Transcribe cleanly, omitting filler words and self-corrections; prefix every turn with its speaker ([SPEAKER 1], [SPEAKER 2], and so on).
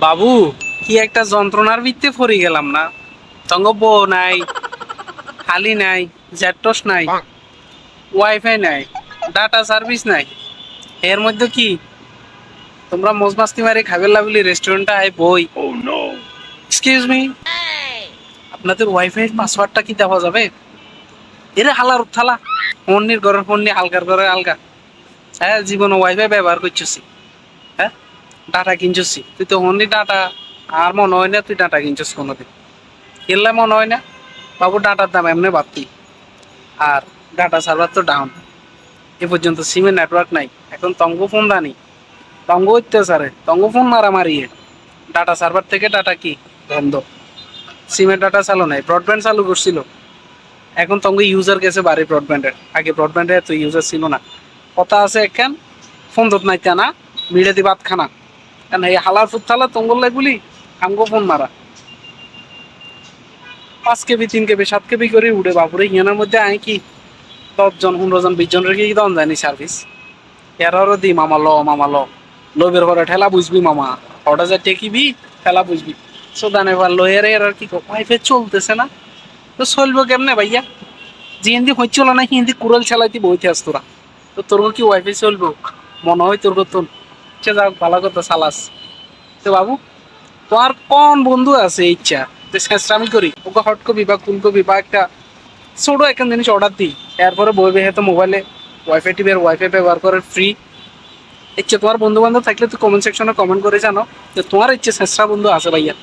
[SPEAKER 1] বাবু, কি একটা যন্ত্রণার ভিত্তে পড়ে গেলাম না। তঙ্গ বউ নাই, হালি নাই, জ্যাটস নাই, ওয়াইফাই নাই, ডাটা সার্ভিস নাই। এর মধ্যে কি তোমরা মোজ মাস্তি মারি খাবে লাভলি রেস্টুরেন্টে আই বই। এক্সকিউজ মি, আপনাদের ওয়াইফাই এর পাসওয়ার্ডটা কি দেওয়া যাবে? এরে হালার থালা, ফোনের ঘরের ফোন নিয়ে আলগার ঘরে আলগা। হ্যাঁ, জীবনে ওয়াইফাই ব্যবহার করছিস? হ্যাঁ, ডাটা কিনছিস? তুই তো অনলি ডাটা, আর মনে হয় না তুই ডাটা কিনছিস কোনোদিন। কিনলে মনে হয় না। বাবু, ডাটার দাম এমনি বাড়তি, আর ডাটা সার্ভার তো ডাউন। এ পর্যন্ত সিমের নেটওয়ার্ক নাই, এখন তঙ্গ ফোন রানি, তঙ্গ অত্যাচারে, তঙ্গ ফোন মারামারিয়ে ডাটা সার্ভার থেকে ডাটা কি বন্ধ। সিমের ডাটা চালু নাই, ব্রডব্যান্ড চালু করছিল, এখন তঙ্গ ইউজার গেছে বাড়ি ব্রডব্যান্ডের। আগে ব্রডব্যান্ডের এত ইউজার ছিল না। কথা আছে একখান, ফোন দত নাইতা না, মিড়াতি ভাত খানা। কারণ এই হালার ফুট থালা তঙ্গল লাগবলি আমগো ফোন মারা 5 কেবি 3 কেবি 7 কেবি করে উঠে। বাপুরে হিয়ানের মধ্যে আই কি 10 জন 15 জন 20 জন রেখে কি দন জানি সার্ভিস। এরারও দি মামা ল, মামা ল, লোবের ঘরে ঠেলা বুঝবি মামা, অর্ডার যা টেকিবি ঠেলা বুঝবি। সোদানে এবার লয়ের এর আর কি ওয়াইফাই চলতেছে না, তো চলবো কেমনে ভাইয়া? যে হিন্দি হচ্ছিল না হিন্দি কুড়াল চালাইতে বইতে আস তোরা, তো তোর কি ওয়াইফাই চলবো? মনে হয় তোর তো সে যাক ভালো কথা সালাস। তো বাবু, তোমার কোন বন্ধু আছে ইচ্ছা যে শেষরামি করি ওকে হট কপি বা কুল কপি বা একটা ছোট একটা জিনিস অর্ডার দিই, এরপরে বই বেহে তো মোবাইলে ওয়াইফাই টিভির ওয়াইফাই ব্যবহার করে ফ্রি। ইচ্ছে তোমার বন্ধু বান্ধব থাকলে তুই কমেন্ট সেকশনে কমেন্ট করে জানো যে তোমার ইচ্ছে শেষরা বন্ধু আছে ভাইয়া।